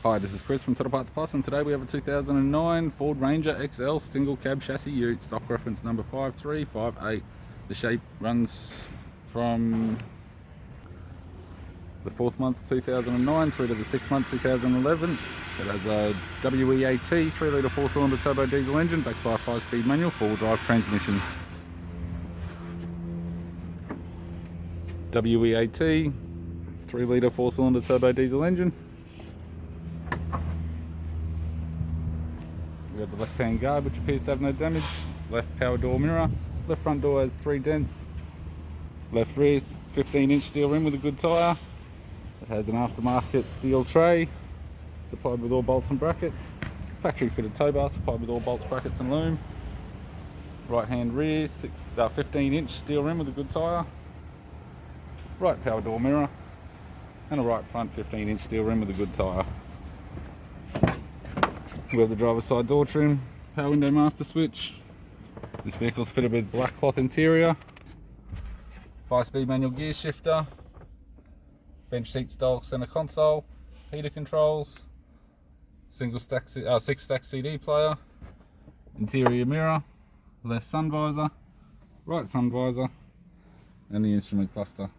Hi, this is Chris from Total Parts Plus, and today we have a 2009 Ford Ranger XL single cab chassis ute, stock reference number 5358. The shape runs from the 4th month 2009 through to the 6th month 2011. It has a WEAT 3-litre 4-cylinder turbo diesel engine backed by a 5-speed manual 4-wheel drive transmission. WEAT 3-litre 4-cylinder turbo diesel engine. We have the left hand guard, which appears to have no damage. Left power door mirror. Left front door has 3 dents. Left rear 15-inch steel rim with a good tyre. It has an aftermarket steel tray supplied with all bolts and brackets. Factory fitted towbar supplied with all bolts, brackets and loom. Right hand rear 15-inch steel rim with a good tyre. Right power door mirror. And a right front 15-inch steel rim with a good tyre. We have the driver's side door trim, power window master switch. This vehicle is fitted with black cloth interior, 5-speed manual gear shifter, bench seat style center console, heater controls, 6-stack CD player, interior mirror, left sun visor, right sun visor, and the instrument cluster.